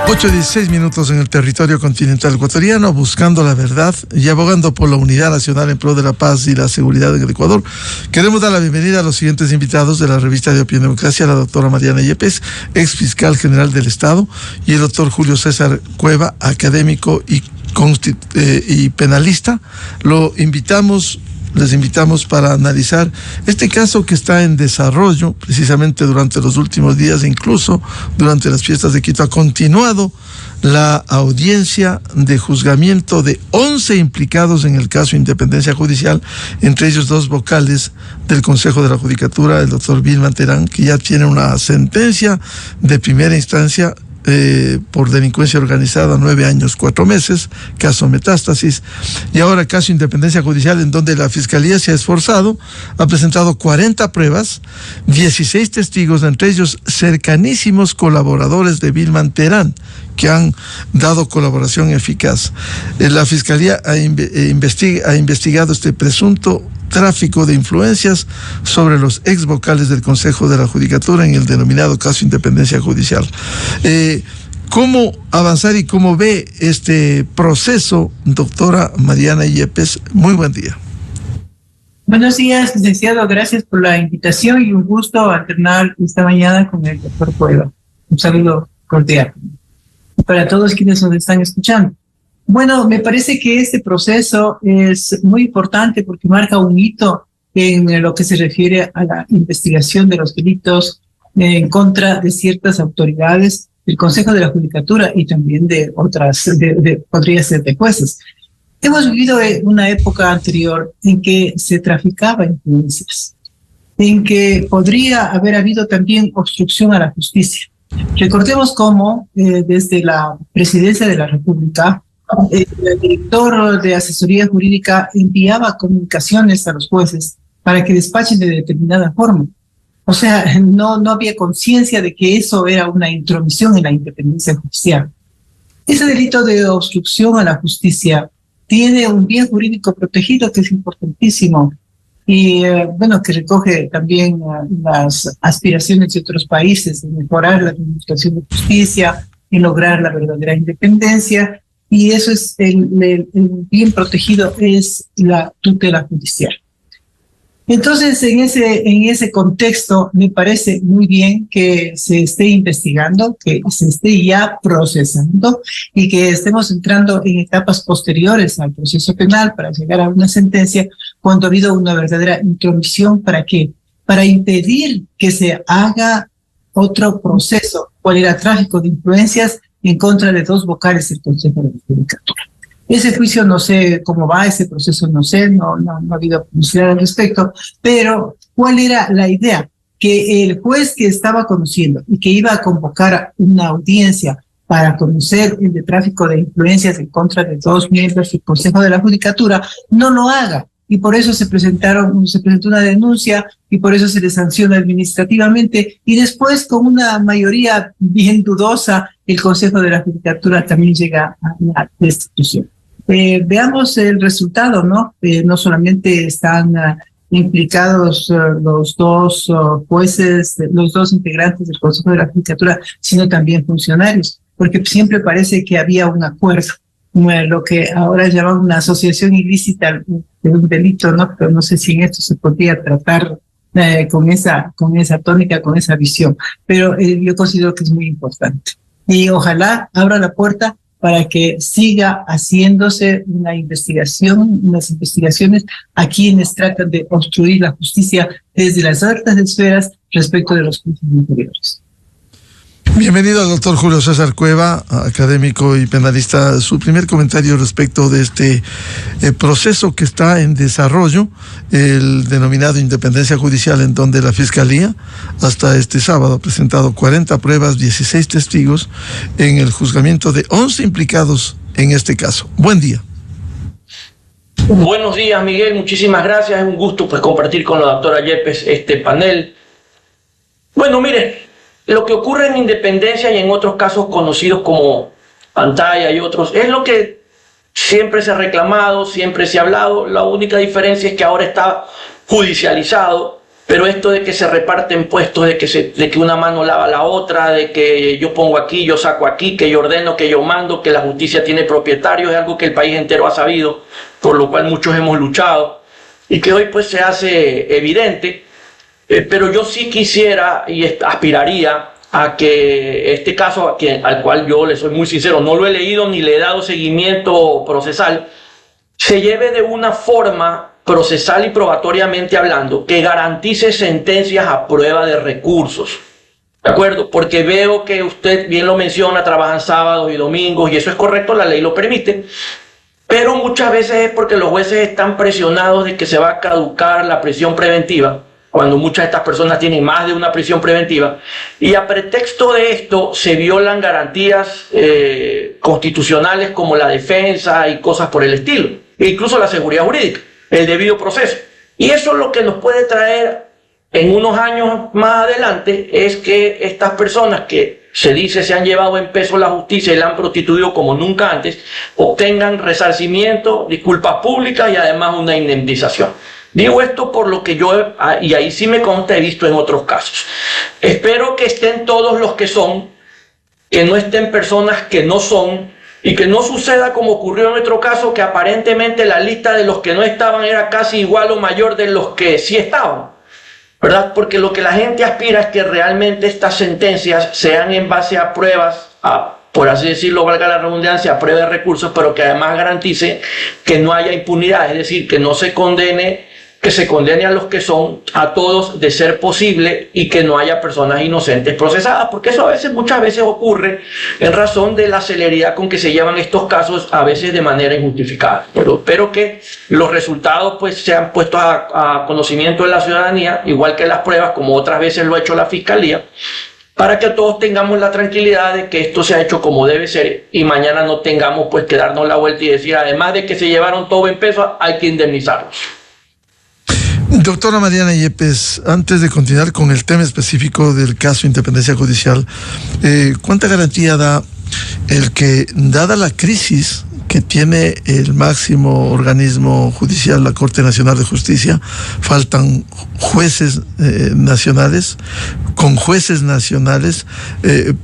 8:16 en el territorio continental ecuatoriano, buscando la verdad y abogando por la unidad nacional en pro de la paz y la seguridad en el Ecuador. Queremos dar la bienvenida a los siguientes invitados de la revista de Opinión y Democracia: la doctora Mariana Yepes, ex fiscal general del Estado, y el doctor Julio César Cueva, académico y penalista. Les invitamos para analizar este caso que está en desarrollo precisamente durante los últimos días. Incluso durante las fiestas de Quito ha continuado la audiencia de juzgamiento de 11 implicados en el caso Independencia Judicial, entre ellos 2 vocales del Consejo de la Judicatura, el doctor Vilman Terán, que ya tiene una sentencia de primera instancia por delincuencia organizada, 9 años, 4 meses, caso Metástasis, y ahora caso Independencia Judicial, en donde la Fiscalía se ha esforzado, ha presentado 40 pruebas, 16 testigos, entre ellos cercanísimos colaboradores de Vilman Terán, que han dado colaboración eficaz. La Fiscalía ha investigado este presunto tráfico de influencias sobre los ex vocales del Consejo de la Judicatura en el denominado caso Independencia Judicial. ¿Cómo avanzar y cómo ve este proceso, doctora Mariana Yepes? Muy buen día. Buenos días, licenciado. Gracias por la invitación y un gusto alternar esta mañana con el doctor Cueva. Un saludo cordial para todos quienes nos están escuchando. Bueno, me parece que este proceso es muy importante porque marca un hito en lo que se refiere a la investigación de los delitos en contra de ciertas autoridades del Consejo de la Judicatura y también de otras, podría ser de jueces. Hemos vivido una época anterior en que se traficaba influencias, en que podría haber habido también obstrucción a la justicia. Recordemos cómo desde la Presidencia de la República, el director de asesoría jurídica enviaba comunicaciones a los jueces para que despachen de determinada forma. O sea, no había conciencia de que eso era una intromisión en la independencia judicial. Ese delito de obstrucción a la justicia tiene un bien jurídico protegido que es importantísimo y, bueno, que recoge también las aspiraciones de otros países de mejorar la administración de justicia y lograr la verdadera independencia. Y eso es el bien protegido, es la tutela judicial. Entonces, en ese contexto, me parece muy bien que se esté investigando, que se esté ya procesando y que estemos entrando en etapas posteriores al proceso penal para llegar a una sentencia cuando ha habido una verdadera intromisión. ¿Para qué? Para impedir que se haga otro proceso por el tráfico de influencias en contra de 2 vocales del Consejo de la Judicatura. Ese juicio no sé cómo va, ese proceso no sé, no ha habido publicidad al respecto, pero ¿cuál era la idea? Que el juez que estaba conociendo y que iba a convocar una audiencia para conocer el de tráfico de influencias en contra de 2 miembros del Consejo de la Judicatura no lo haga. Y por eso se presentó una denuncia y por eso se le sanciona administrativamente, y después con una mayoría bien dudosa el Consejo de la Judicatura también llega a la destitución. Veamos el resultado, ¿no? No solamente están implicados los 2 jueces, los 2 integrantes del Consejo de la Judicatura, sino también funcionarios, porque siempre parece que había un acuerdo, lo que ahora llaman una asociación ilícita de un delito, ¿no? Pero no sé si en esto se podría tratar con esa tónica, con esa visión. Pero yo considero que es muy importante. Y ojalá abra la puerta para que siga haciéndose unas investigaciones a quienes tratan de obstruir la justicia desde las altas esferas respecto de los juicios anteriores. Bienvenido al doctor Julio César Cueva, académico y penalista. Su primer comentario respecto de este proceso que está en desarrollo, el denominado Independencia Judicial, en donde la Fiscalía hasta este sábado ha presentado 40 pruebas, 16 testigos en el juzgamiento de 11 implicados en este caso. Buen día. Buenos días, Miguel. Muchísimas gracias. Es un gusto compartir con la doctora Yepes este panel. Bueno, mire, lo que ocurre en Independencia y en otros casos conocidos como Pantalla y otros, es lo que siempre se ha reclamado, siempre se ha hablado. La única diferencia es que ahora está judicializado pero esto de que se reparten puestos, de que una mano lava la otra, de que yo pongo aquí, yo saco aquí, que yo ordeno, que yo mando, que la justicia tiene propietarios, es algo que el país entero ha sabido, por lo cual muchos hemos luchado, y que hoy pues se hace evidente, pero yo sí quisiera y aspiraría a que este caso, al cual yo le soy muy sincero, no lo he leído ni le he dado seguimiento procesal, se lleve de una forma procesal y probatoriamente hablando que garantice sentencias a prueba de recursos. ¿De acuerdo? Porque veo que usted bien lo menciona, trabajan sábados y domingos, y eso es correcto, la ley lo permite, pero muchas veces es porque los jueces están presionados de que se va a caducar la prisión preventiva, cuando muchas de estas personas tienen más de una prisión preventiva, y a pretexto de esto se violan garantías constitucionales como la defensa y cosas por el estilo, e incluso la seguridad jurídica, el debido proceso. Y eso es lo que nos puede traer en unos años más adelante, es que estas personas que se dice se han llevado en peso la justicia y la han prostituido como nunca antes, obtengan resarcimiento, disculpas públicas y además una indemnización. Digo esto por lo que yo, y ahí sí me consta, he visto en otros casos. Espero que estén todos los que son, que no estén personas que no son, y que no suceda como ocurrió en nuestro caso, que aparentemente la lista de los que no estaban era casi igual o mayor de los que sí estaban, ¿verdad? Porque lo que la gente aspira es que realmente estas sentencias sean en base a pruebas, por así decirlo, valga la redundancia, a prueba de recursos, pero que además garantice que no haya impunidad, es decir, que no se condene, que se condene a los que son, a todos de ser posible, y que no haya personas inocentes procesadas, porque eso muchas veces ocurre en razón de la celeridad con que se llevan estos casos, a veces de manera injustificada. Pero espero que los resultados pues sean puestos a conocimiento de la ciudadanía, igual que las pruebas, como otras veces lo ha hecho la Fiscalía, para que todos tengamos la tranquilidad de que esto se ha hecho como debe ser, y mañana no tengamos pues que darnos la vuelta y decir, además de que se llevaron todo en peso, hay que indemnizarlos. Doctora Mariana Yepes, antes de continuar con el tema específico del caso Independencia Judicial, ¿cuánta garantía da el que, dada la crisis que tiene el máximo organismo judicial, la Corte Nacional de Justicia, faltan jueces nacionales, con jueces nacionales,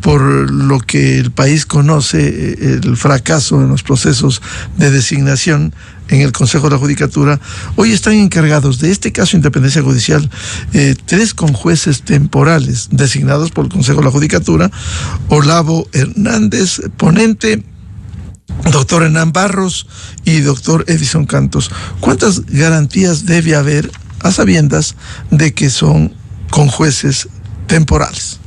por lo que el país conoce, el fracaso en los procesos de designación en el Consejo de la Judicatura? Hoy están encargados de este caso Independencia Judicial 3 conjueces temporales designados por el Consejo de la Judicatura: Olavo Hernández, ponente, doctor Hernán Barros y doctor Edison Cantos. ¿Cuántas garantías debe haber a sabiendas de que son conjueces temporales?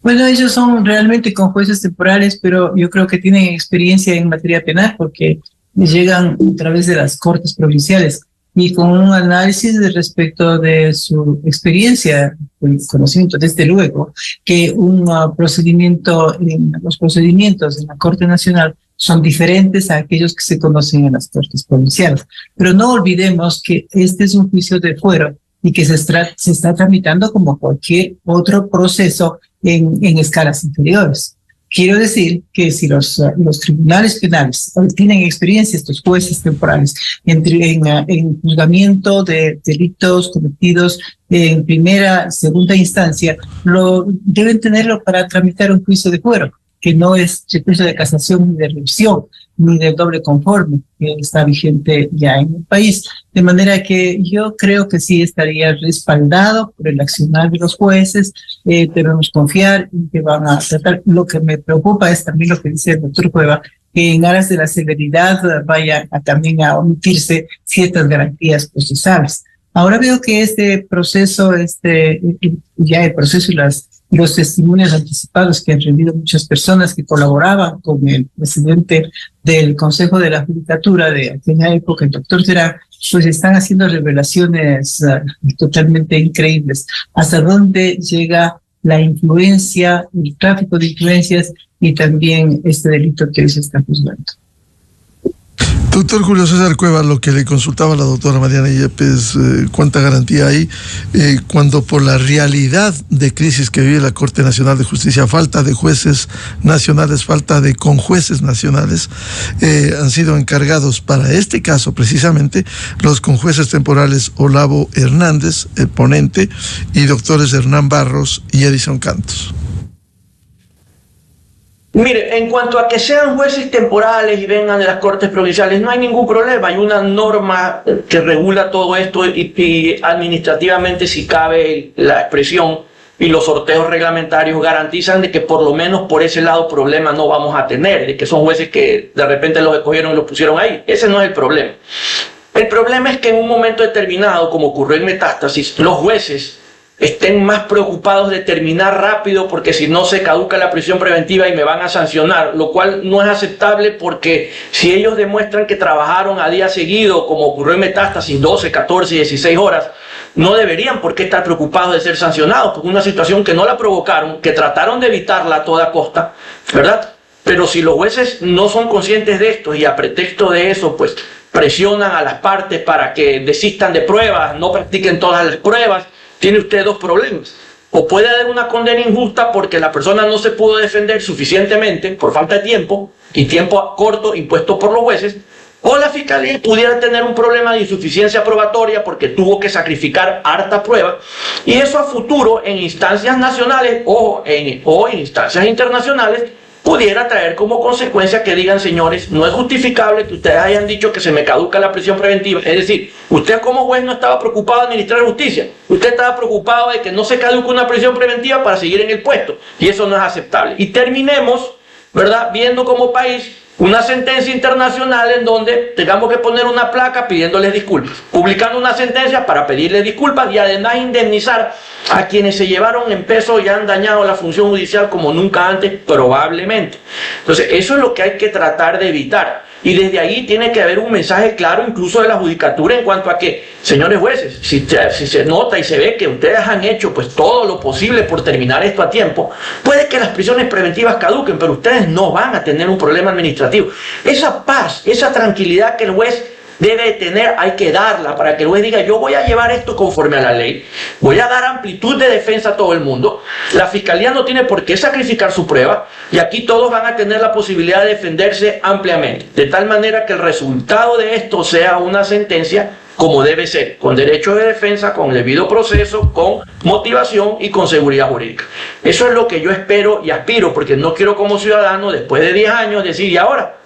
Bueno, ellos son realmente conjueces temporales, pero yo creo que tienen experiencia en materia penal porque llegan a través de las cortes provinciales y con un análisis respecto de su experiencia, el conocimiento, desde luego, que los procedimientos en la Corte Nacional son diferentes a aquellos que se conocen en las cortes provinciales. Pero no olvidemos que este es un juicio de fuero y que se está tramitando como cualquier otro proceso en escalas inferiores. Quiero decir que si los tribunales penales tienen experiencia, estos jueces temporales, en juzgamiento de delitos cometidos en primera, segunda instancia, deben tenerlo para tramitar un juicio de fuero, que no es juicio de casación ni de revisión, ni de doble conforme, que está vigente ya en el país. De manera que yo creo que sí estaría respaldado por el accionar de los jueces. Debemos confiar en que van a tratar. Lo que me preocupa es también lo que dice el doctor Cueva, que en aras de la celeridad vayan también a omitirse ciertas garantías procesales. Ahora veo que este proceso, ya el proceso y los testimonios anticipados que han rendido muchas personas que colaboraban con el presidente del Consejo de la Judicatura de aquella época, el doctor Terán, pues están haciendo revelaciones totalmente increíbles. Hasta dónde llega la influencia, el tráfico de influencias y también este delito que hoy se está juzgando. Doctor Julio César Cuevas, lo que le consultaba a la doctora Mariana Yepes, ¿cuánta garantía hay cuando por la realidad de crisis que vive la Corte Nacional de Justicia, falta de jueces nacionales, falta de conjueces nacionales, han sido encargados para este caso precisamente los conjueces temporales Olavo Hernández, el ponente, y doctores Hernán Barros y Edison Cantos? Mire, en cuanto a que sean jueces temporales y vengan de las cortes provinciales, no hay ningún problema. Hay una norma que regula todo esto y administrativamente, si cabe la expresión, y los sorteos reglamentarios garantizan de que por lo menos por ese lado problema no vamos a tener, de que son jueces que de repente los escogieron y los pusieron ahí. Ese no es el problema. El problema es que en un momento determinado, como ocurrió en Metástasis, los jueces estén más preocupados de terminar rápido porque si no se caduca la prisión preventiva y me van a sancionar, lo cual no es aceptable porque si ellos demuestran que trabajaron a día seguido, como ocurrió en Metástasis, 12, 14, 16 horas, no deberían por qué estar preocupados de ser sancionados, porque una situación que no la provocaron, que trataron de evitarla a toda costa, ¿verdad? Pero si los jueces no son conscientes de esto y a pretexto de eso, pues presionan a las partes para que desistan de pruebas, no practiquen todas las pruebas, tiene usted dos problemas. O puede haber una condena injusta porque la persona no se pudo defender suficientemente por falta de tiempo, y tiempo corto impuesto por los jueces, o la fiscalía pudiera tener un problema de insuficiencia probatoria porque tuvo que sacrificar harta prueba, y eso a futuro en instancias nacionales o en instancias internacionales pudiera traer como consecuencia que digan, señores, no es justificable que ustedes hayan dicho que se me caduca la prisión preventiva. Es decir, usted como juez no estaba preocupado de administrar justicia, usted estaba preocupado de que no se caduque una prisión preventiva para seguir en el puesto, y eso no es aceptable. Y terminemos, ¿verdad?, viendo como país una sentencia internacional en donde tengamos que poner una placa pidiéndoles disculpas, publicando una sentencia para pedirles disculpas y además indemnizar a quienes se llevaron en peso y han dañado la función judicial como nunca antes, probablemente. Entonces, eso es lo que hay que tratar de evitar. Y desde ahí tiene que haber un mensaje claro incluso de la judicatura en cuanto a que, señores jueces, si se nota y se ve que ustedes han hecho pues todo lo posible por terminar esto a tiempo, puede que las prisiones preventivas caduquen, pero ustedes no van a tener un problema administrativo. Esa paz, esa tranquilidad que el juez debe tener, hay que darla para que el juez diga, yo voy a llevar esto conforme a la ley, voy a dar amplitud de defensa a todo el mundo, la fiscalía no tiene por qué sacrificar su prueba y aquí todos van a tener la posibilidad de defenderse ampliamente, de tal manera que el resultado de esto sea una sentencia como debe ser, con derecho de defensa, con debido proceso, con motivación y con seguridad jurídica. Eso es lo que yo espero y aspiro, porque no quiero como ciudadano, después de 10 años, decir, ¿y ahora?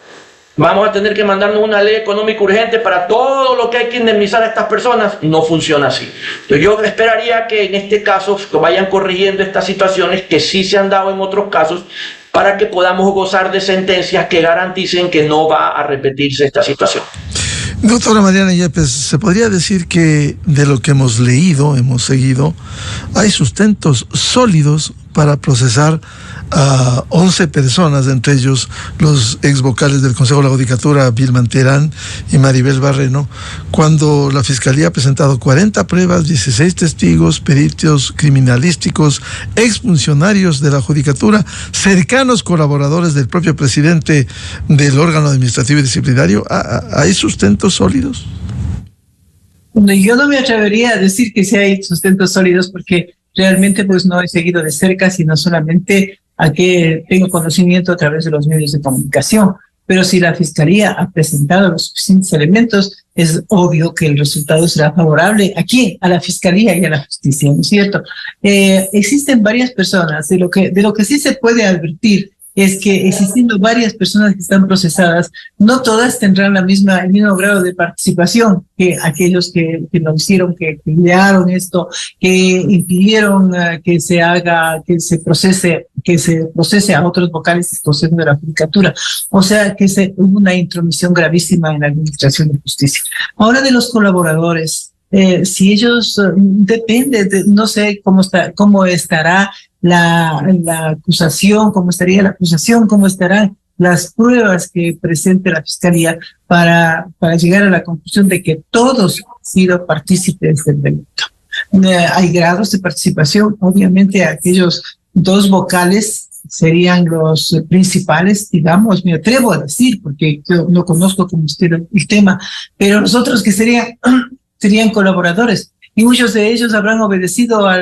Vamos a tener que mandarnos una ley económica urgente para todo lo que hay que indemnizar a estas personas. No funciona así. Entonces yo esperaría que en este caso vayan corrigiendo estas situaciones que sí se han dado en otros casos para que podamos gozar de sentencias que garanticen que no va a repetirse esta situación. Doctora Mariana Yepes, ¿se podría decir que de lo que hemos leído, hemos seguido, hay sustentos sólidos para procesar a 11 personas, entre ellos los ex vocales del Consejo de la Judicatura, Vilman Terán y Maribel Barreno, cuando la Fiscalía ha presentado 40 pruebas, 16 testigos, peritos criminalísticos, exfuncionarios de la Judicatura, cercanos colaboradores del propio presidente del órgano administrativo y disciplinario? ¿Hay sustentos sólidos? Yo no me atrevería a decir que sí hay sustentos sólidos porque realmente pues no he seguido de cerca, sino solamente a que tengo conocimiento a través de los medios de comunicación. Pero si la Fiscalía ha presentado los suficientes elementos, es obvio que el resultado será favorable. ¿A quién? A la Fiscalía y a la Justicia, ¿no es cierto? Existen varias personas, de lo que sí se puede advertir es que existiendo varias personas que están procesadas, no todas tendrán el mismo grado de participación que aquellos que lo hicieron, que idearon esto, que impidieron que se procese a otros vocales del Consejo de la Judicatura. O sea, que hubo una intromisión gravísima en la administración de justicia. Ahora de los colaboradores, si ellos, depende, no sé cómo estará la acusación, cómo estaría la acusación, cómo estarán las pruebas que presente la Fiscalía para llegar a la conclusión de que todos han sido partícipes del delito. Hay grados de participación, obviamente aquellos dos vocales serían los principales, digamos, me atrevo a decir, porque yo no conozco como usted el tema, pero los otros que serían colaboradores. Y muchos de ellos habrán obedecido a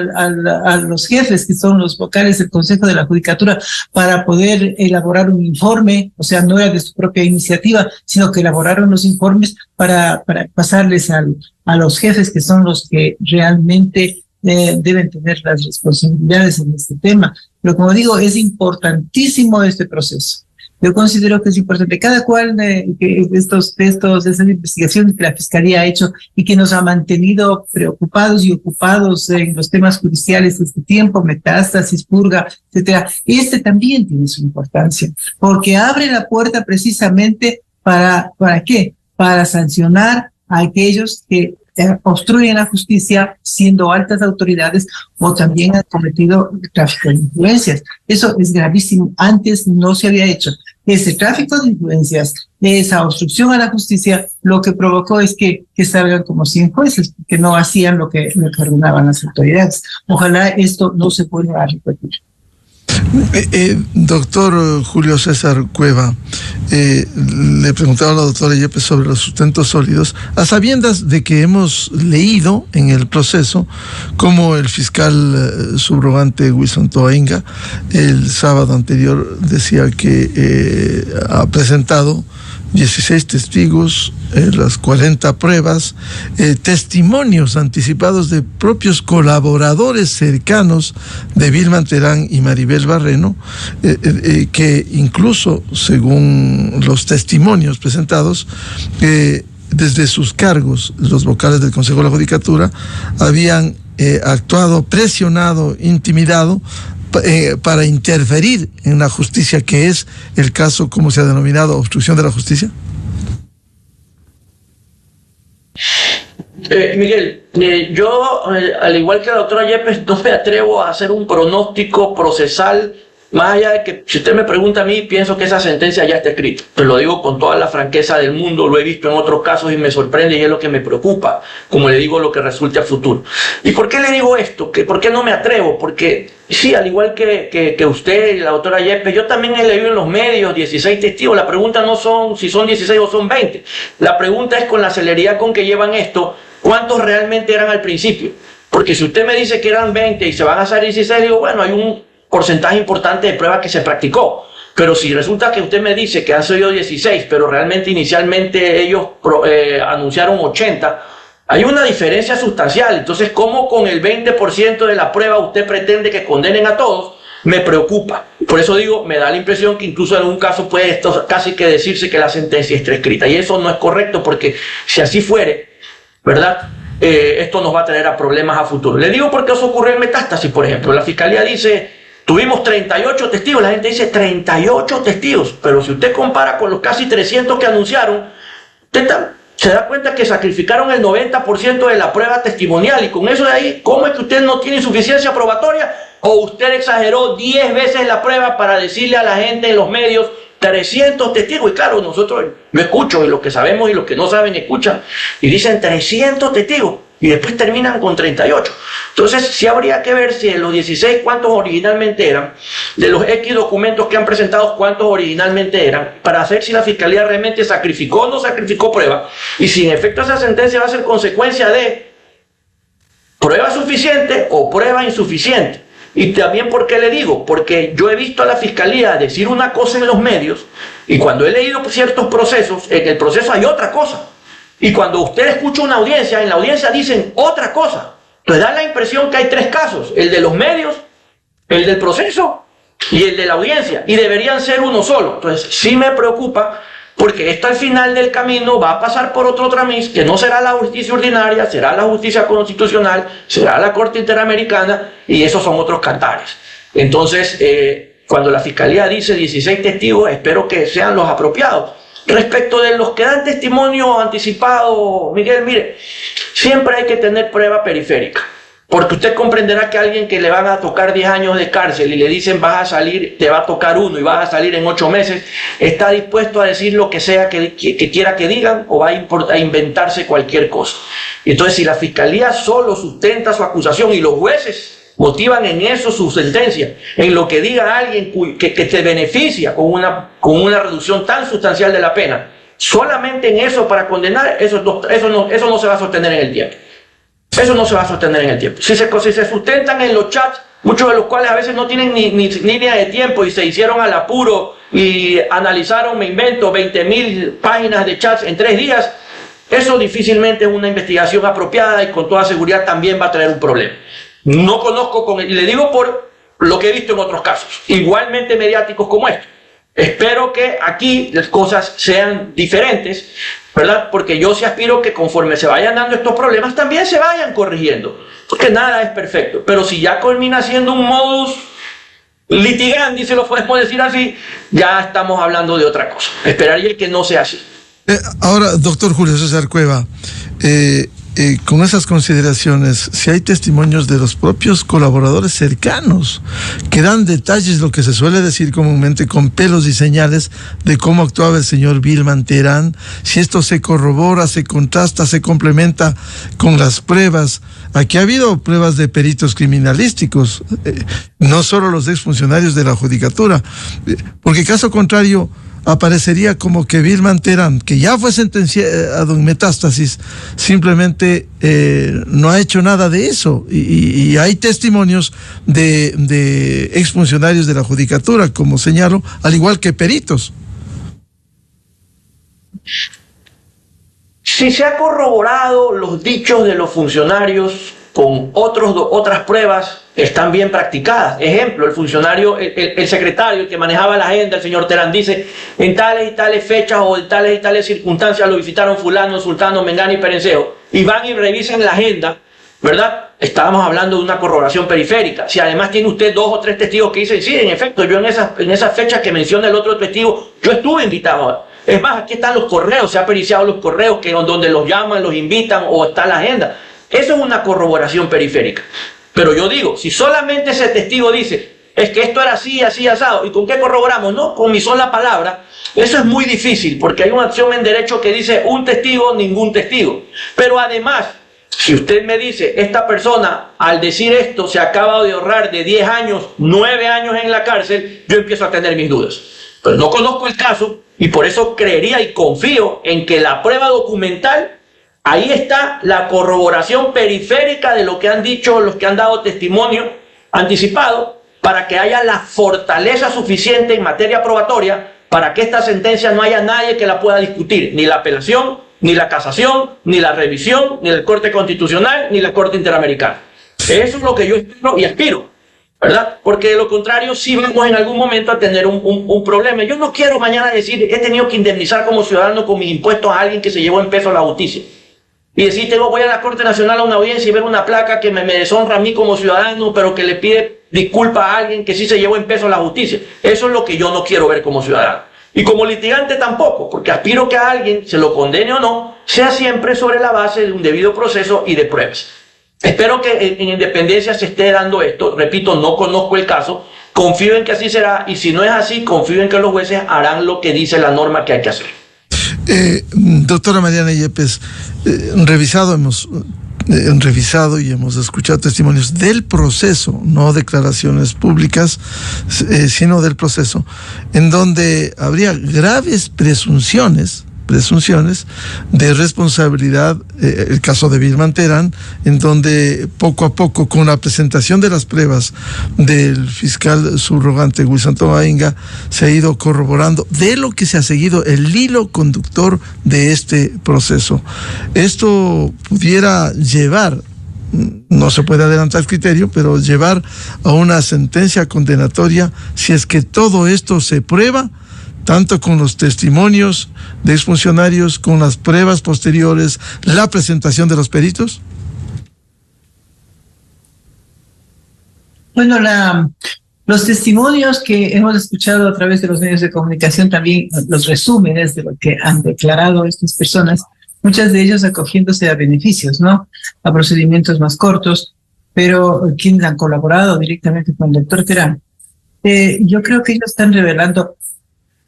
los jefes, que son los vocales del Consejo de la Judicatura, para poder elaborar un informe, o sea, no era de su propia iniciativa, sino que elaboraron los informes para pasarles a los jefes, que son los que realmente deben tener las responsabilidades en este tema. Pero como digo, es importantísimo este proceso. Yo considero que es importante cada cual de estas investigaciones que la Fiscalía ha hecho y que nos ha mantenido preocupados y ocupados en los temas judiciales este tiempo, metástasis, purga, etcétera. Este también tiene su importancia, porque abre la puerta precisamente ¿para qué? Para sancionar a aquellos que obstruyen la justicia siendo altas autoridades o también han cometido tráfico de influencias. Eso es gravísimo. Antes no se había hecho. Ese tráfico de influencias, esa obstrucción a la justicia, lo que provocó es que salgan como 100 jueces, que no hacían lo que ordenaban las autoridades. Ojalá esto no se vuelva a repetir. Doctor Julio César Cueva, le preguntaba a la doctora Yepes sobre los sustentos sólidos, a sabiendas de que hemos leído en el proceso como el fiscal subrogante Wilson Toainga el sábado anterior decía que ha presentado 16 testigos, las 40 pruebas, testimonios anticipados de propios colaboradores cercanos de Vilma Terán y Maribel Barreno, que incluso, según los testimonios presentados, desde sus cargos, los vocales del Consejo de la Judicatura habían actuado, presionado, intimidado, para interferir en la justicia, que es el caso, como se ha denominado, obstrucción de la justicia? Miguel, yo, al igual que la doctora Yepes, no me atrevo a hacer un pronóstico procesal, más allá de que, si usted me pregunta a mí, pienso que esa sentencia ya está escrita. Pero lo digo con toda la franqueza del mundo, lo he visto en otros casos y me sorprende y es lo que me preocupa, como le digo, lo que resulte a futuro. ¿Y por qué le digo esto? ¿Por qué no me atrevo? Porque sí, al igual que usted y la doctora Yepes, yo también he leído en los medios 16 testigos. La pregunta no son si son 16 o son 20. La pregunta es, con la celeridad con que llevan esto, ¿cuántos realmente eran al principio? Porque si usted me dice que eran 20 y se van a hacer 16, digo, bueno, hay un porcentaje importante de pruebas que se practicó. Pero si resulta que usted me dice que han sido 16, pero realmente inicialmente ellos anunciaron 80, hay una diferencia sustancial. Entonces, ¿cómo con el 20% de la prueba usted pretende que condenen a todos? Me preocupa. Por eso digo, me da la impresión que incluso en algún caso puede esto casi que decirse que la sentencia está escrita. Y eso no es correcto, porque si así fuere, ¿verdad?, esto nos va a traer a problemas a futuro. Le digo porque eso ocurrió en Metástasis, por ejemplo. La Fiscalía dice, tuvimos 38 testigos, la gente dice 38 testigos, pero si usted compara con los casi 300 que anunciaron, usted se da cuenta que sacrificaron el 90% de la prueba testimonial, y con eso de ahí, ¿cómo es que usted no tiene insuficiencia probatoria? ¿O usted exageró 10 veces la prueba para decirle a la gente en los medios 300 testigos? Y claro, nosotros lo escucho, y los que sabemos y los que no saben escuchan, y dicen 300 testigos. Y después terminan con 38. Entonces, sí habría que ver si de los 16 cuántos originalmente eran, de los X documentos que han presentado cuántos originalmente eran, para hacer si la Fiscalía realmente sacrificó o no sacrificó prueba, y si en efecto esa sentencia va a ser consecuencia de prueba suficiente o prueba insuficiente. Y también, ¿por qué le digo? Porque yo he visto a la Fiscalía decir una cosa en los medios, y cuando he leído ciertos procesos, en el proceso hay otra cosa. Y cuando usted escucha una audiencia, en la audiencia dicen otra cosa. Entonces da la impresión que hay 3 casos: el de los medios, el del proceso y el de la audiencia, y deberían ser uno solo. Entonces sí me preocupa, porque esto al final del camino va a pasar por otro tramiz, que no será la justicia ordinaria, será la justicia constitucional, será la Corte Interamericana, y esos son otros cantares. Entonces, cuando la Fiscalía dice 16 testigos, espero que sean los apropiados. Respecto de los que dan testimonio anticipado, Miguel, mire, siempre hay que tener prueba periférica, porque usted comprenderá que alguien que le van a tocar 10 años de cárcel y le dicen vas a salir, te va a tocar 1 y vas a salir en 8 meses, está dispuesto a decir lo que sea que quiera que digan, o va a inventarse cualquier cosa. Y entonces, si la Fiscalía solo sustenta su acusación y los jueces motivan en eso su sentencia, en lo que diga alguien que te beneficia con una reducción tan sustancial de la pena, solamente en eso para condenar, eso no se va a sostener en el tiempo. Eso no se va a sostener en el tiempo. Si se sustentan en los chats, muchos de los cuales a veces no tienen ni línea de tiempo y se hicieron al apuro y analizaron, me invento, 20.000 páginas de chats en 3 días, eso difícilmente es una investigación apropiada y con toda seguridad también va a traer un problema. No conozco, y le digo por lo que he visto en otros casos, igualmente mediáticos como este. Espero que aquí las cosas sean diferentes, ¿verdad? Porque yo sí aspiro que conforme se vayan dando estos problemas también se vayan corrigiendo, porque nada es perfecto. Pero si ya culmina siendo un modus litigandi, si lo podemos decir así, ya estamos hablando de otra cosa. Esperaría que no sea así. Ahora, doctor Julio César Cueva, con esas consideraciones, si hay testimonios de los propios colaboradores cercanos que dan detalles, lo que se suele decir comúnmente, con pelos y señales de cómo actuaba el señor Vilman Terán, si esto se corrobora, se contrasta, se complementa con las pruebas. Aquí ha habido pruebas de peritos criminalísticos, no solo los exfuncionarios de la judicatura, porque caso contrario aparecería como que Vilman Terán, que ya fue sentenciado en metástasis, simplemente no ha hecho nada de eso. Y hay testimonios de exfuncionarios de la judicatura, como señalo, al igual que peritos. Si se ha corroborado los dichos de los funcionarios con otras pruebas, están bien practicadas. Ejemplo, el funcionario, el secretario que manejaba la agenda, el señor Terán, dice: en tales y tales fechas o en tales y tales circunstancias lo visitaron fulano, sultano, mengano y perencejo, y van y revisan la agenda, ¿verdad? Estábamos hablando de una corroboración periférica. Si además tiene usted 2 o 3 testigos que dicen: sí, en efecto, yo en esa fecha que menciona el otro testigo, yo estuve invitado. Es más, aquí están los correos, se ha periciado los correos donde los llaman, los invitan, o está la agenda. Eso es una corroboración periférica. Pero yo digo, si solamente ese testigo dice: es que esto era así, así, asado, ¿y con qué corroboramos? No, con mi sola palabra. Eso es muy difícil, porque hay una acción en derecho que dice: un testigo, ningún testigo. Pero además, si usted me dice: esta persona, al decir esto, se acaba de ahorrar de 10 años, 9 años en la cárcel, yo empiezo a tener mis dudas. Pero no conozco el caso, y por eso creería y confío en que la prueba documental, ahí está la corroboración periférica de lo que han dicho los que han dado testimonio anticipado, para que haya la fortaleza suficiente en materia probatoria para que esta sentencia no haya nadie que la pueda discutir, ni la apelación, ni la casación, ni la revisión, ni la Corte Constitucional, ni la Corte Interamericana. Eso es lo que yo espero y aspiro, ¿verdad? Porque de lo contrario sí vamos en algún momento a tener un problema. Yo no quiero mañana decir: he tenido que indemnizar como ciudadano con mis impuestos a alguien que se llevó en peso a la justicia. Y decir: voy a la Corte Nacional a una audiencia y ver una placa que me deshonra a mí como ciudadano, pero que le pide disculpa a alguien que sí se llevó en peso a la justicia. Eso es lo que yo no quiero ver como ciudadano. Y como litigante tampoco, porque aspiro que a alguien, se lo condene o no, sea siempre sobre la base de un debido proceso y de pruebas. Espero que en Independencia se esté dando esto. Repito, no conozco el caso, confío en que así será, y si no es así, confío en que los jueces harán lo que dice la norma que hay que hacer. Doctora Mariana Yepes, hemos revisado y hemos escuchado testimonios del proceso, no declaraciones públicas, sino del proceso, en donde habría graves presunciones de responsabilidad, el caso de Vilman Terán, en donde poco a poco, con la presentación de las pruebas del fiscal subrogante Wilson Tomainga, se ha ido corroborando de lo que se ha seguido el hilo conductor de este proceso. Esto pudiera llevar, no se puede adelantar el criterio, pero llevar a una sentencia condenatoria si es que todo esto se prueba, tanto con los testimonios de exfuncionarios, con las pruebas posteriores, la presentación de los peritos. Bueno, los testimonios que hemos escuchado a través de los medios de comunicación, también los resúmenes de lo que han declarado estas personas, muchas de ellos acogiéndose a beneficios, ¿no? A procedimientos más cortos, pero quienes han colaborado directamente con el doctor Terán, yo creo que ellos están revelando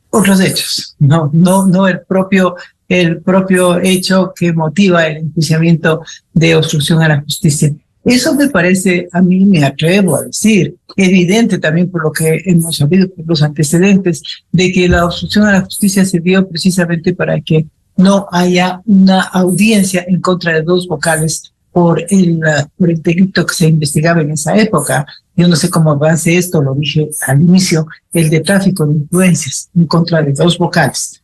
otros hechos, no el propio hecho que motiva el enjuiciamiento de obstrucción a la justicia. Eso me parece, a mí me atrevo a decir, evidente también por lo que hemos sabido, por los antecedentes, de que la obstrucción a la justicia se dio precisamente para que no haya una audiencia en contra de dos vocales por el delito que se investigaba en esa época. Yo no sé cómo avance esto, lo dije al inicio, el de tráfico de influencias en contra de dos vocales.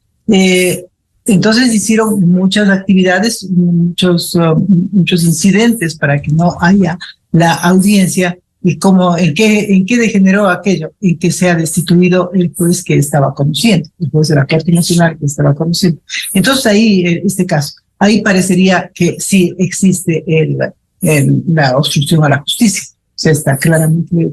Entonces hicieron muchas actividades, muchos incidentes para que no haya la audiencia. ¿Y cómo, en qué degeneró aquello? En que se ha destituido el juez que estaba conociendo, el juez de la Corte Nacional que estaba conociendo. Entonces ahí, este caso, ahí parecería que sí existe la obstrucción a la justicia. O sea, está claramente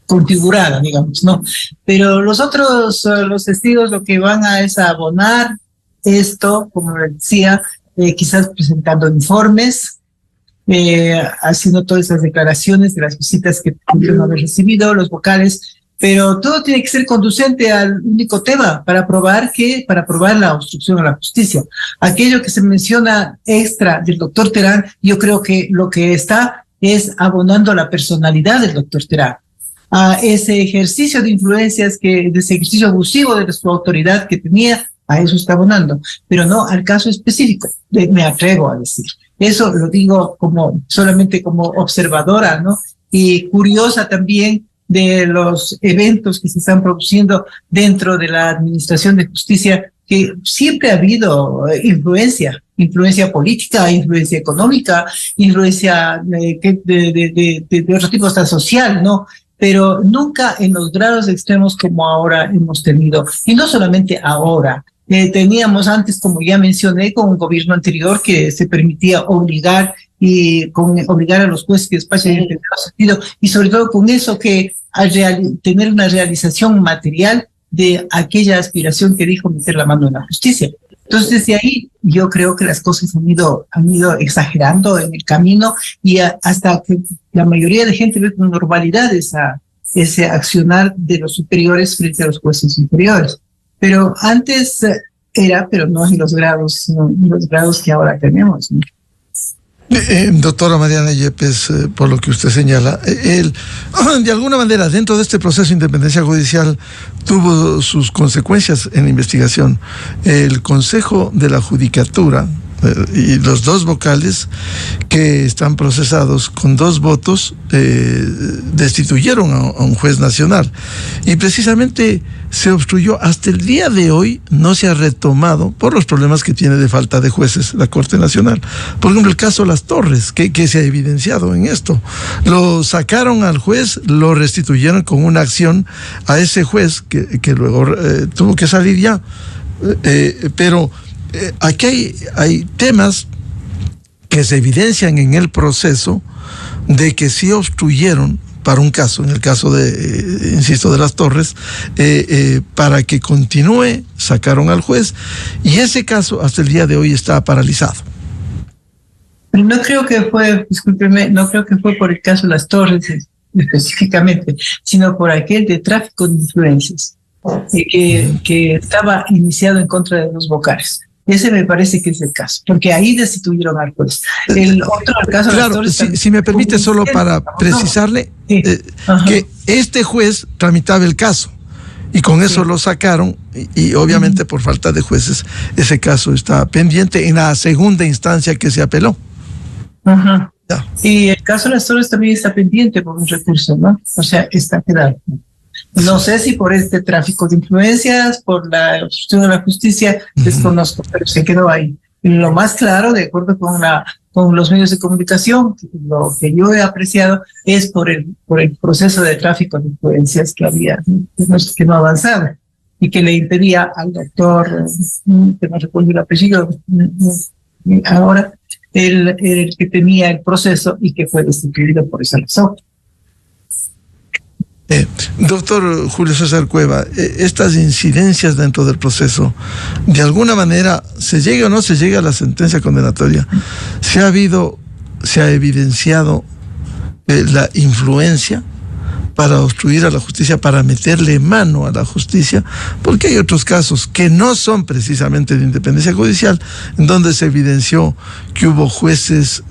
configurada, digamos, ¿no? Pero los otros, los testigos, lo que van a es a abonar esto, como decía, quizás presentando informes, haciendo todas esas declaraciones de las visitas que pudieron haber recibido, los vocales, pero todo tiene que ser conducente al único tema para probar la obstrucción a la justicia. Aquello que se menciona extra del doctor Terán, yo creo que lo que está es abonando la personalidad del doctor Terán, a ese ejercicio de influencias, de ese ejercicio abusivo de su autoridad que tenía, a eso está abonando, pero no al caso específico, me atrevo a decir. Eso lo digo solamente como observadora, ¿no? Y curiosa también de los eventos que se están produciendo dentro de la Administración de Justicia, que siempre ha habido influencia política, influencia económica, influencia de otro tipo, hasta social, ¿no? Pero nunca en los grados extremos como ahora hemos tenido. Y no solamente ahora. Teníamos antes, como ya mencioné, con un gobierno anterior que se permitía obligar a los jueces que despachen en el sentido, y sobre todo con eso que tener una realización material de aquella aspiración que dijo meter la mano en la justicia. Entonces, desde ahí yo creo que las cosas han ido exagerando en el camino, y hasta que la mayoría de gente ve con normalidad ese accionar de los superiores frente a los jueces inferiores. Pero antes pero no en los grados que ahora tenemos, ¿no? Doctora Mariana Yepes, por lo que usted señala, de alguna manera, dentro de este proceso de independencia judicial, tuvo sus consecuencias en la investigación. El Consejo de la Judicatura y los dos vocales que están procesados con 2 votos destituyeron a un juez nacional, y precisamente se obstruyó. Hasta el día de hoy no se ha retomado por los problemas que tiene de falta de jueces la Corte Nacional. Por ejemplo, el caso Las Torres, que se ha evidenciado en esto. Lo sacaron al juez, lo restituyeron con una acción a ese juez que luego tuvo que salir ya. Pero aquí hay temas que se evidencian en el proceso de que sí obstruyeron para un caso, en el caso insisto, de Las Torres, para que continúe, sacaron al juez, y ese caso hasta el día de hoy está paralizado. No creo que fue por el caso de Las Torres específicamente, sino por aquel de tráfico de influencias, que estaba iniciado en contra de los vocales. Ese me parece que es el caso, porque ahí destituyeron al juez. El caso de Las Torres, si me permite, solo para precisarle, que este juez tramitaba el caso, y con eso lo sacaron, y obviamente por falta de jueces ese caso está pendiente en la segunda instancia que se apeló. Y el caso de Las Torres también está pendiente por un recurso, ¿no? O sea, está quedado. No sé si por este tráfico de influencias, por la obstrucción de la justicia, desconozco, pero se quedó ahí. Lo más claro, de acuerdo con los medios de comunicación, lo que yo he apreciado es por el proceso de tráfico de influencias que había, que no avanzaba, y que le impedía al doctor, que no recuerdo el apellido ahora, el que tenía el proceso y que fue destituido por esa razón. Doctor Julio César Cueva, estas incidencias dentro del proceso, de alguna manera, se llega o no se llega a la sentencia condenatoria, se ha evidenciado la influencia para obstruir a la justicia, para meterle mano a la justicia, porque hay otros casos que no son precisamente de independencia judicial, en donde se evidenció que hubo jueces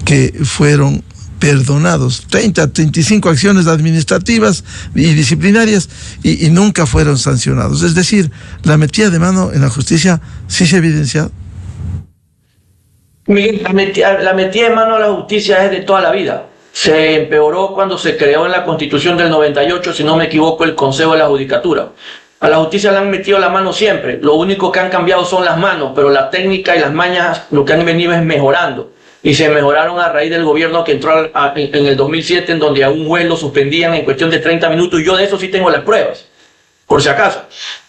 que fueron perdonados, 35 acciones administrativas y disciplinarias, y nunca fueron sancionados. Es decir, la metida de mano en la justicia sí se ha evidenciado. Miguel, la metida de mano a la justicia es de toda la vida. Se empeoró cuando se creó en la Constitución del 98, si no me equivoco, el Consejo de la Judicatura. A la justicia le han metido la mano siempre. Lo único que han cambiado son las manos, pero la técnica y las mañas lo que han venido es mejorando. Y se mejoraron a raíz del gobierno que entró en el 2007, en donde a un juez lo suspendían en cuestión de 30 minutos. Y yo de eso sí tengo las pruebas, por si acaso.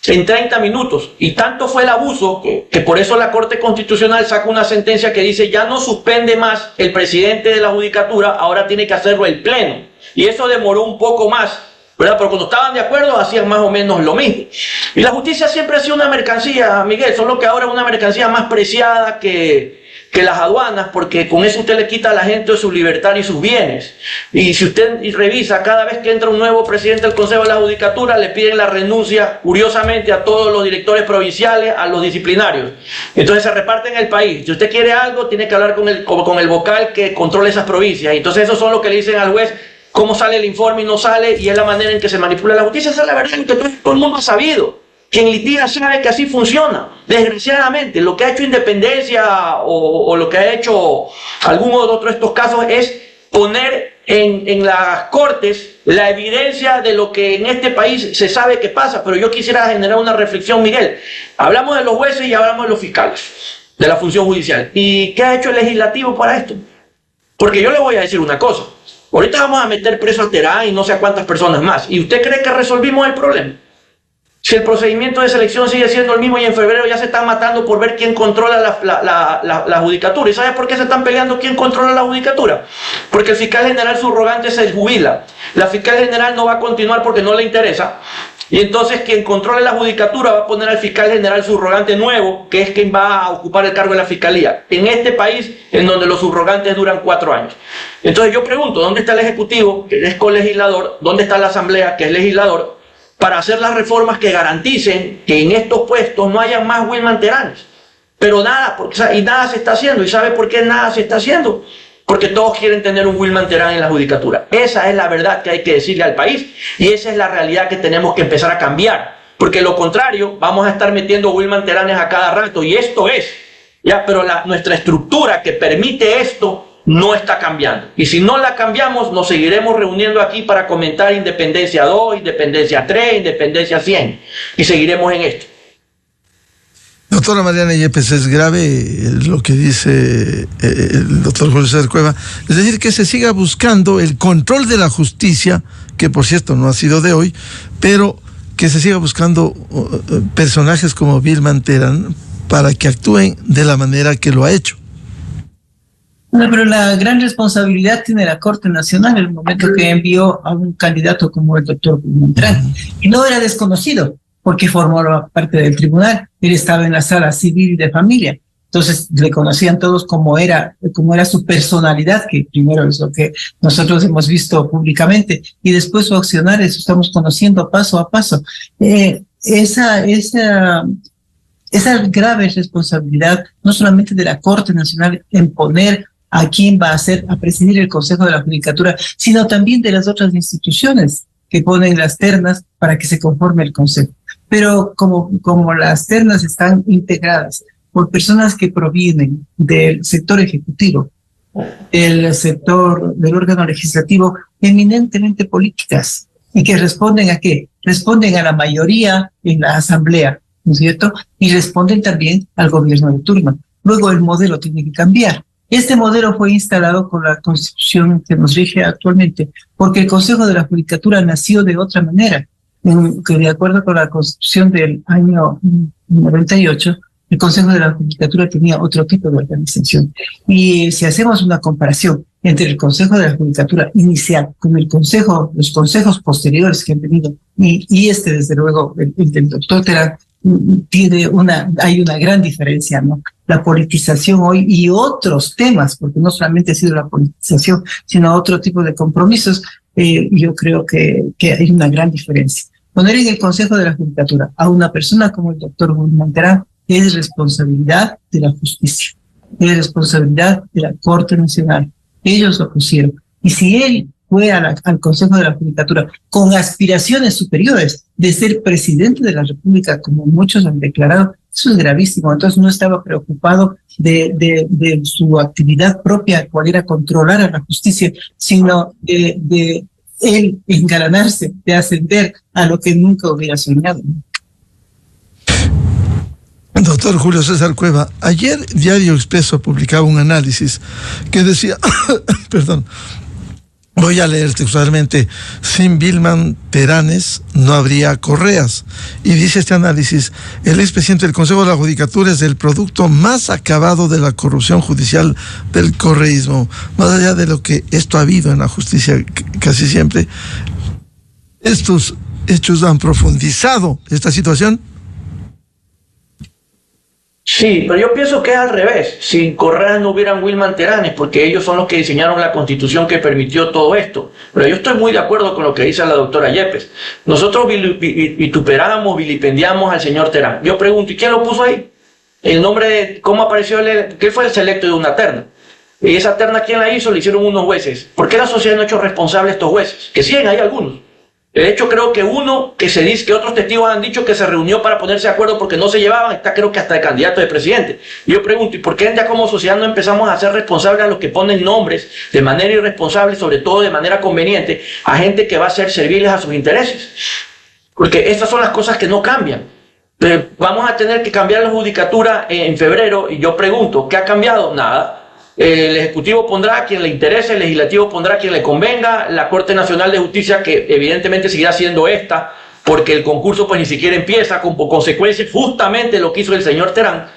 En 30 minutos. Y tanto fue el abuso que por eso la Corte Constitucional saca una sentencia que dice ya no suspende más el presidente de la Judicatura, ahora tiene que hacerlo el Pleno. Y eso demoró un poco más, ¿verdad? Pero cuando estaban de acuerdo hacían más o menos lo mismo. Y la justicia siempre ha sido una mercancía, Miguel, solo que ahora es una mercancía más preciada que las aduanas, porque con eso usted le quita a la gente su libertad y sus bienes. Y si usted revisa, cada vez que entra un nuevo presidente del Consejo de la Judicatura, le piden la renuncia, curiosamente, a todos los directores provinciales, a los disciplinarios. Entonces se reparten el país. Si usted quiere algo, tiene que hablar con el vocal que controla esas provincias. Entonces esos son los que le dicen al juez cómo sale el informe y no sale, y es la manera en que se manipula la justicia. Esa es la verdad que todo el mundo ha sabido. Quien litiga sabe que así funciona. Desgraciadamente, lo que ha hecho Independencia o lo que ha hecho alguno de otros de estos casos es poner en las cortes la evidencia de lo que en este país se sabe que pasa. Pero yo quisiera generar una reflexión, Miguel. Hablamos de los jueces y hablamos de los fiscales, de la función judicial. ¿Y qué ha hecho el legislativo para esto? Porque yo le voy a decir una cosa. Ahorita vamos a meter preso a Terán y no sé a cuántas personas más. ¿Y usted cree que resolvimos el problema? Si el procedimiento de selección sigue siendo el mismo y en febrero ya se están matando por ver quién controla la judicatura. ¿Y sabe por qué se están peleando quién controla la judicatura? Porque el fiscal general subrogante se jubila. La fiscal general no va a continuar porque no le interesa. Y entonces quien controle la judicatura va a poner al fiscal general subrogante nuevo, que es quien va a ocupar el cargo de la fiscalía. En este país, en donde los subrogantes duran 4 años. Entonces yo pregunto, ¿dónde está el Ejecutivo, que es colegislador? ¿Dónde está la Asamblea, que es legislador? Para hacer las reformas que garanticen que en estos puestos no haya más Wilman Teranes. Pero nada, y nada se está haciendo. ¿Y sabe por qué nada se está haciendo? Porque todos quieren tener un Wilman Terán en la judicatura. Esa es la verdad que hay que decirle al país, y esa es la realidad que tenemos que empezar a cambiar. Porque lo contrario, vamos a estar metiendo Wilman Teranes a cada rato, y esto es, ya, pero nuestra estructura que permite esto no está cambiando. Y si no la cambiamos, nos seguiremos reuniendo aquí para comentar Independencia 2, Independencia 3, Independencia 100. Y seguiremos en esto. Doctora Mariana Yepes, es grave lo que dice el doctor Julio César Cueva. Es decir, que se siga buscando el control de la justicia, que por cierto no ha sido de hoy, pero que se siga buscando personajes como Wilman Terán para que actúen de la manera que lo ha hecho. No, pero la gran responsabilidad tiene la Corte Nacional en el momento que envió a un candidato como el doctor Montrán. Y no era desconocido, porque formó parte del tribunal. Él estaba en la sala civil de familia. Entonces le conocían todos cómo era su personalidad, que primero es lo que nosotros hemos visto públicamente, y después su accionar, eso estamos conociendo paso a paso. Esa grave responsabilidad, no solamente de la Corte Nacional en poner a quién va a presidir el Consejo de la Judicatura, sino también de las otras instituciones que ponen las ternas para que se conforme el Consejo. Pero como las ternas están integradas por personas que provienen del sector ejecutivo, el sector del órgano legislativo, eminentemente políticas, y que responden ¿a qué? Responden a la mayoría en la Asamblea, ¿no es cierto? Y responden también al gobierno de turno. Luego el modelo tiene que cambiar. Este modelo fue instalado con la Constitución que nos rige actualmente, porque el Consejo de la Judicatura nació de otra manera, que de acuerdo con la Constitución del año 98, el Consejo de la Judicatura tenía otro tipo de organización. Y si hacemos una comparación entre el Consejo de la Judicatura inicial con los consejos posteriores que han venido, y desde luego, el del doctor Terán, hay una gran diferencia, ¿no? La politización hoy y otros temas, porque no solamente ha sido la politización, sino otro tipo de compromisos, yo creo que hay una gran diferencia. Poner en el Consejo de la Judicatura a una persona como el doctor Wilman Terán es responsabilidad de la justicia, es responsabilidad de la Corte Nacional. Ellos lo pusieron. Y si él fue al Consejo de la Judicatura con aspiraciones superiores de ser presidente de la República, como muchos han declarado, eso es gravísimo. Entonces no estaba preocupado de su actividad propia, cual era controlar a la justicia, sino de él engalanarse, de ascender a lo que nunca hubiera soñado. Doctor Julio César Cueva, ayer Diario Expreso publicaba un análisis que decía, perdón, voy a leer textualmente: sin Vilman Teranes no habría correas. Y dice este análisis: el expresidente del Consejo de la Judicatura es el producto más acabado de la corrupción judicial del correísmo. Más allá de lo que esto ha habido en la justicia casi siempre, estos hechos han profundizado esta situación. Sí, pero yo pienso que es al revés. Sin Correa no hubieran Wilman Teranes, porque ellos son los que diseñaron la constitución que permitió todo esto. Pero yo estoy muy de acuerdo con lo que dice la doctora Yepes. Nosotros vituperamos, vilipendiamos al señor Terán. Yo pregunto, ¿y quién lo puso ahí? El nombre de cómo apareció que él fue el selecto de una terna. Y esa terna, ¿quién la hizo? Le hicieron unos jueces. ¿Por qué la sociedad no ha hecho responsable a estos jueces? Que sí, hay algunos. De hecho, creo que uno que se dice, que otros testigos han dicho que se reunió para ponerse de acuerdo porque no se llevaban, está creo que hasta el candidato de presidente. Y yo pregunto, ¿y por qué ya como sociedad no empezamos a hacer responsables a los que ponen nombres de manera irresponsable, sobre todo de manera conveniente, a gente que va a ser serviles a sus intereses? Porque estas son las cosas que no cambian. Pero vamos a tener que cambiar la judicatura en febrero, y yo pregunto, ¿qué ha cambiado? Nada. El Ejecutivo pondrá a quien le interese, el Legislativo pondrá a quien le convenga, la Corte Nacional de Justicia, que evidentemente seguirá siendo esta, porque el concurso pues ni siquiera empieza, con consecuencia justamente lo que hizo el señor Terán,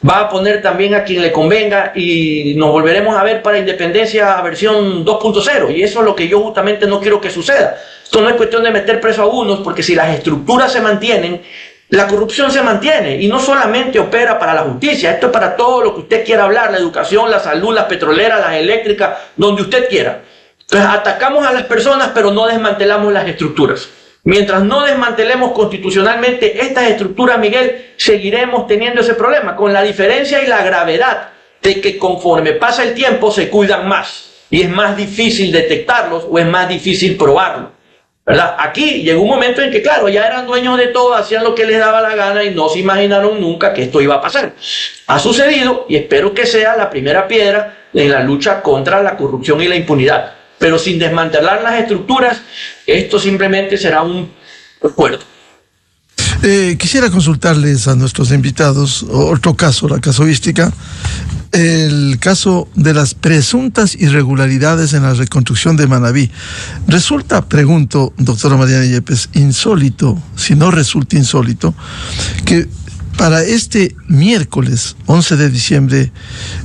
va a poner también a quien le convenga, y nos volveremos a ver para Independencia versión 2.0, y eso es lo que yo justamente no quiero que suceda. Esto no es cuestión de meter preso a unos, porque si las estructuras se mantienen, la corrupción se mantiene, y no solamente opera para la justicia, esto es para todo lo que usted quiera hablar: la educación, la salud, las petroleras, las eléctricas, donde usted quiera. Entonces atacamos a las personas, pero no desmantelamos las estructuras. Mientras no desmantelemos constitucionalmente estas estructuras, Miguel, seguiremos teniendo ese problema, con la diferencia y la gravedad de que conforme pasa el tiempo se cuidan más, y es más difícil detectarlos o es más difícil probarlos, ¿verdad? Aquí llegó un momento en que, claro, ya eran dueños de todo, hacían lo que les daba la gana y no se imaginaron nunca que esto iba a pasar. Ha sucedido, y espero que sea la primera piedra en la lucha contra la corrupción y la impunidad. Pero sin desmantelar las estructuras, esto simplemente será un recuerdo. Quisiera consultarles a nuestros invitados otro caso, la casuística, el caso de las presuntas irregularidades en la reconstrucción de Manabí. Resulta, pregunto, doctora Mariana Yepes, insólito, si no resulta insólito, que para este miércoles 11 de diciembre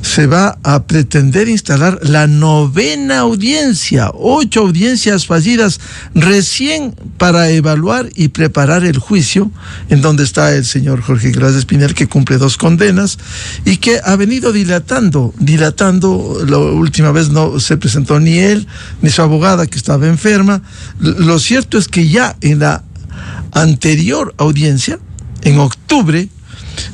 se va a pretender instalar la 9ª audiencia, 8 audiencias fallidas recién para evaluar y preparar el juicio, en donde está el señor Jorge Glass Espinel, que cumple 2 condenas y que ha venido dilatando. La última vez no se presentó ni él ni su abogada, que estaba enferma. Lo cierto es que ya en la anterior audiencia, en octubre,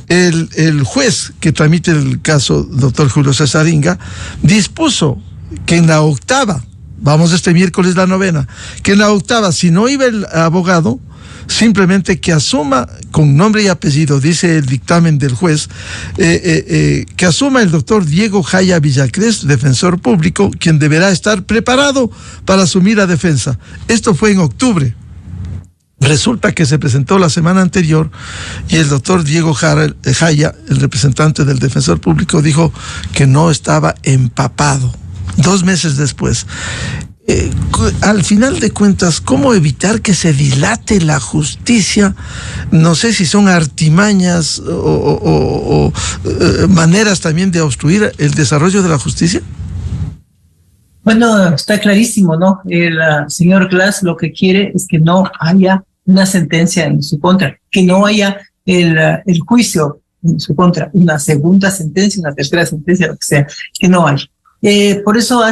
el juez que tramite el caso, doctor Julio César Inga, dispuso que en la 8ª, vamos este miércoles la 9ª, que en la 8ª, si no iba el abogado, simplemente que asuma con nombre y apellido, dice el dictamen del juez, que asuma el doctor Diego Jaya Villacrés, defensor público, quien deberá estar preparado para asumir la defensa. Esto fue en octubre. Resulta que se presentó la semana anterior y el doctor Diego Jaya, el representante del defensor público, dijo que no estaba empapado. 2 meses después. Al final de cuentas, ¿cómo evitar que se dilate la justicia? No sé si son artimañas o maneras también de obstruir el desarrollo de la justicia. Bueno, está clarísimo, ¿no? El señor Glass lo que quiere es que no haya una sentencia en su contra, que no haya el juicio en su contra, una segunda sentencia, una tercera sentencia, lo que sea, que no hay. Por eso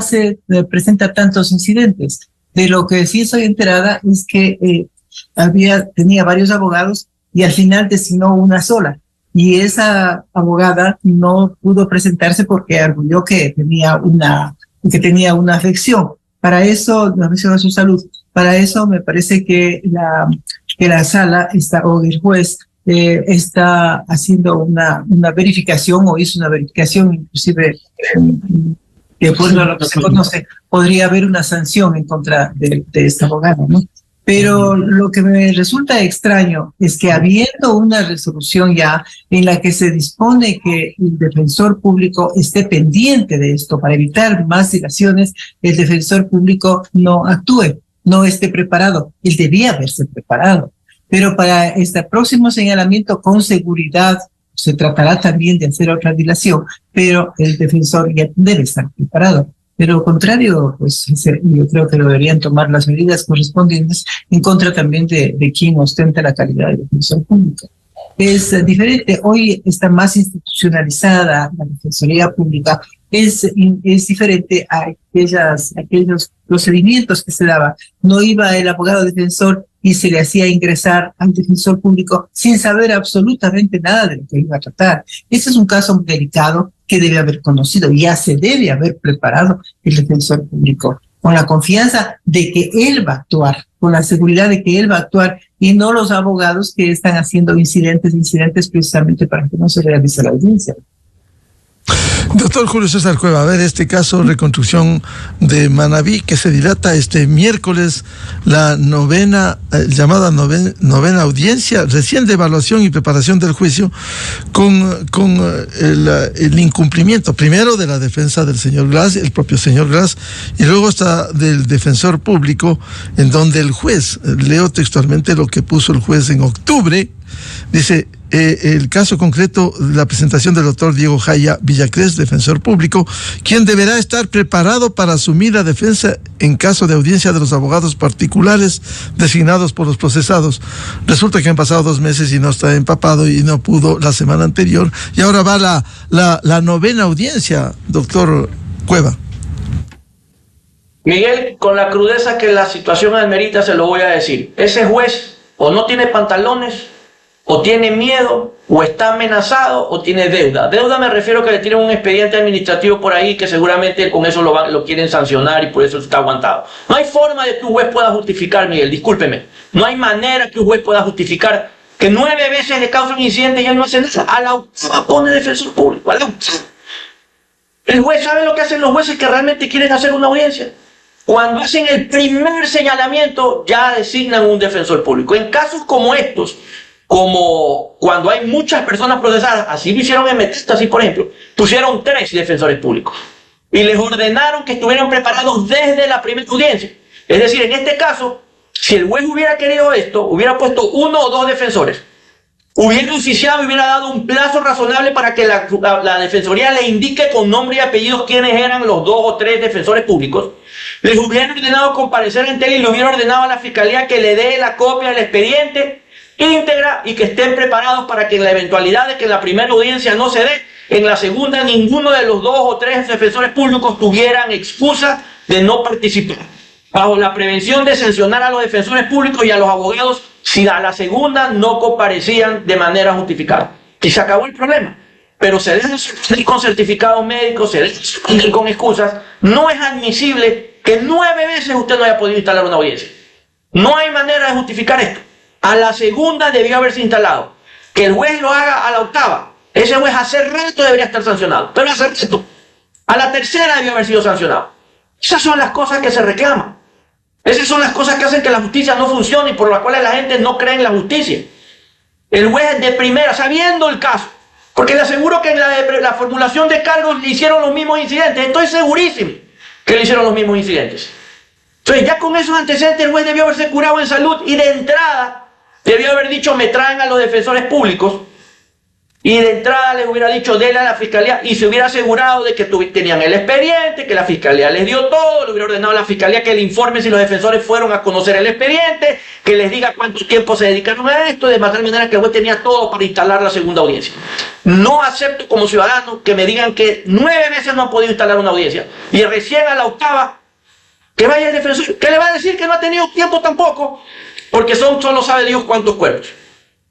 presenta tantos incidentes. De lo que sí estoy enterada es que tenía varios abogados y al final designó una sola. Y esa abogada no pudo presentarse porque arguyó que tenía una afección. Para eso, la mencionó su salud, para eso me parece que la sala está, o el juez está haciendo una verificación, o hizo una verificación, inclusive de acuerdo a lo que se conoce, podría haber una sanción en contra de esta abogada, ¿no? Pero lo que me resulta extraño es que habiendo una resolución ya en la que se dispone que el defensor público esté pendiente de esto para evitar más dilaciones, el defensor público no actúe, no esté preparado. Él debía haberse preparado. Pero para este próximo señalamiento, con seguridad, se tratará también de hacer otra dilación, pero el defensor ya debe estar preparado. Pero lo contrario, pues yo creo que deberían tomar las medidas correspondientes en contra también de quien ostenta la calidad de defensor público. Es diferente, hoy está más institucionalizada la defensoría pública, es diferente a aquellos procedimientos que se daban. No iba el abogado defensor y se le hacía ingresar al defensor público sin saber absolutamente nada de lo que iba a tratar. Ese es un caso delicado que debe haber conocido, ya se debe haber preparado el defensor público, con la confianza de que él va a actuar, con la seguridad de que él va a actuar, y no los abogados que están haciendo incidentes precisamente para que no se realice la audiencia. Doctor Julio César Cueva, a ver, este caso, reconstrucción de Manabí, que se dilata este miércoles, la llamada novena audiencia, recién de evaluación y preparación del juicio, con el incumplimiento, primero de la defensa del señor Glass, el propio señor Glass, y luego hasta del defensor público, en donde el juez, leo textualmente lo que puso el juez en octubre, dice: el caso concreto, la presentación del doctor Diego Jaya Villacrés, defensor público, quien deberá estar preparado para asumir la defensa en caso de audiencia de los abogados particulares designados por los procesados. Resulta que han pasado 2 meses y no está empapado y no pudo la semana anterior, y ahora va la novena audiencia, doctor Cueva. Miguel, con la crudeza que la situación amerita, se lo voy a decir. Ese juez o no tiene pantalones, o tiene miedo, o está amenazado, o tiene deuda. Deuda me refiero a que le tienen un expediente administrativo por ahí que seguramente con eso lo quieren sancionar y por eso está aguantado. No hay forma de que un juez pueda justificar, Miguel, discúlpeme. No hay manera que un juez pueda justificar que 9 veces le causa un incidente y él no hace nada. A la octava pone defensor público, a la octava. El juez sabe lo que hacen los jueces que realmente quieren hacer una audiencia. Cuando hacen el primer señalamiento, ya designan un defensor público. En casos como estos, como cuando hay muchas personas procesadas, así lo hicieron en Metástasis, por ejemplo, pusieron 3 defensores públicos y les ordenaron que estuvieran preparados desde la primera audiencia. Es decir, en este caso, si el juez hubiera querido esto, hubiera puesto 1 o 2 defensores, hubiera oficiado y hubiera dado un plazo razonable para que la defensoría le indique con nombre y apellidos quiénes eran los 2 o 3 defensores públicos, les hubiera ordenado comparecer en tele y le hubiera ordenado a la fiscalía que le dé la copia del expediente íntegra y que estén preparados para que en la eventualidad de que en la primera audiencia no se dé, en la segunda ninguno de los 2 o 3 defensores públicos tuvieran excusa de no participar, bajo la prevención de sancionar a los defensores públicos y a los abogados si a la segunda no comparecían de manera justificada. Y se acabó el problema. Pero se deja con certificados médicos, se deja con excusas. No es admisible que 9 veces usted no haya podido instalar una audiencia. No hay manera de justificar esto. A la segunda debió haberse instalado. Que el juez lo haga a la octava. Ese juez hace rato debería estar sancionado. Pero hace rato. A la tercera debió haber sido sancionado. Esas son las cosas que se reclaman. Esas son las cosas que hacen que la justicia no funcione y por las cuales la gente no cree en la justicia. El juez de primera, sabiendo el caso, porque le aseguro que en la formulación de cargos le hicieron los mismos incidentes. Estoy segurísimo que le hicieron los mismos incidentes. Entonces, ya con esos antecedentes, el juez debió haberse curado en salud y de entrada debió haber dicho: me traen a los defensores públicos, y de entrada les hubiera dicho: denle a la fiscalía, y se hubiera asegurado de que tenían el expediente, que la fiscalía les dio todo, le hubiera ordenado a la fiscalía que le informe si los defensores fueron a conocer el expediente, que les diga cuánto tiempo se dedicaron a esto, de tal manera que el juez tenía todo para instalar la segunda audiencia. No acepto como ciudadano que me digan que 9 veces no han podido instalar una audiencia, y recién a la octava que vaya el defensor, que le va a decir que no ha tenido tiempo tampoco, porque solo sabe Dios cuántos cuerpos.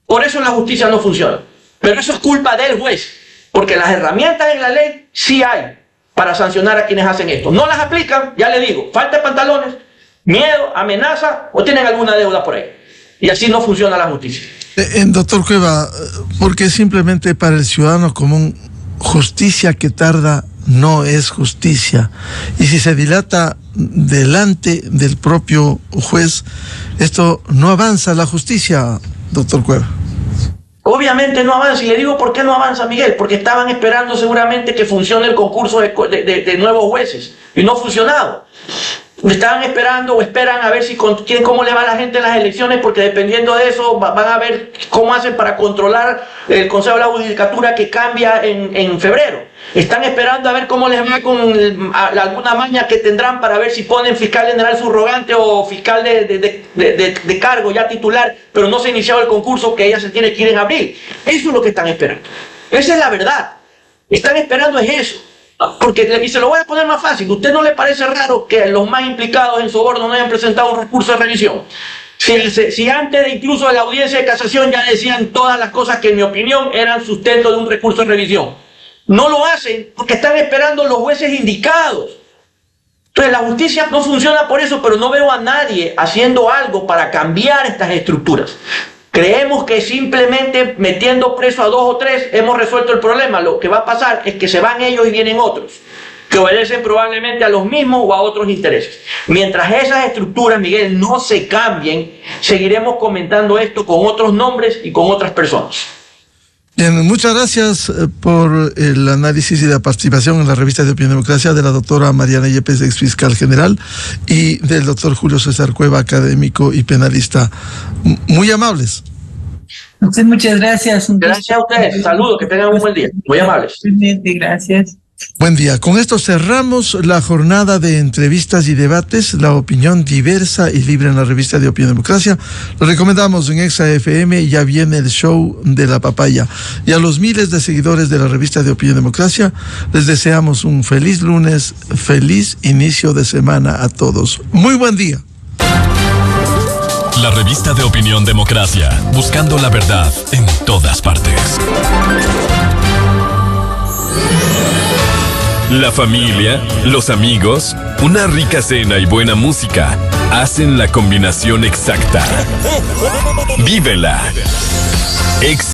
Por eso la justicia no funciona. Pero eso es culpa del juez, porque las herramientas en la ley sí hay. para sancionar a quienes hacen esto. No las aplican, ya le digo, falta de pantalones, miedo, amenaza o tienen alguna deuda por ahí. Y así no funciona la justicia. Doctor Cueva, porque simplemente para el ciudadano común, justicia que tarda no es justicia. Y si se dilata delante del propio juez, esto no avanza la justicia, doctor Cueva. Obviamente no avanza, y le digo por qué no avanza, Miguel, porque estaban esperando seguramente que funcione el concurso de nuevos jueces, y no ha funcionado. Estaban esperando o esperan a ver si cómo le va a la gente en las elecciones, porque dependiendo de eso van a ver cómo hacen para controlar el Consejo de la Judicatura que cambia en febrero. Están esperando a ver cómo les va con alguna maña que tendrán para ver si ponen fiscal general subrogante o fiscal de cargo ya titular, pero no se ha iniciado el concurso que ya se tiene que ir en abril. Eso es lo que están esperando. Esa es la verdad. Están esperando es eso. Porque, y se lo voy a poner más fácil, ¿usted no le parece raro que los más implicados en soborno no hayan presentado un recurso de revisión? Si antes de incluso de la audiencia de casación ya decían todas las cosas que en mi opinión eran sustento de un recurso de revisión. No lo hacen porque están esperando los jueces indicados. Entonces la justicia no funciona por eso, pero no veo a nadie haciendo algo para cambiar estas estructuras. Creemos que simplemente metiendo preso a 2 o 3 hemos resuelto el problema. Lo que va a pasar es que se van ellos y vienen otros, que obedecen probablemente a los mismos o a otros intereses. Mientras esas estructuras, Miguel, no se cambien, seguiremos comentando esto con otros nombres y con otras personas. Bien, muchas gracias por el análisis y la participación en la revista de Opinión Democracia de la doctora Mariana Yepes, ex fiscal general, y del doctor Julio César Cueva, académico y penalista. Muy amables. Muchas gracias. Gracias a ustedes. Saludos, que tengan un buen día. Muy amables. Gracias. Buen día. Con esto cerramos la jornada de entrevistas y debates, la opinión diversa y libre en la revista de Opinión Democracia. Lo recomendamos en Exa FM, ya viene el show de la papaya. Y a los miles de seguidores de la revista de Opinión Democracia, les deseamos un feliz lunes, feliz inicio de semana a todos. Muy buen día. La revista de Opinión Democracia, buscando la verdad en todas partes. La familia, los amigos, una rica cena y buena música hacen la combinación exacta. Vívela.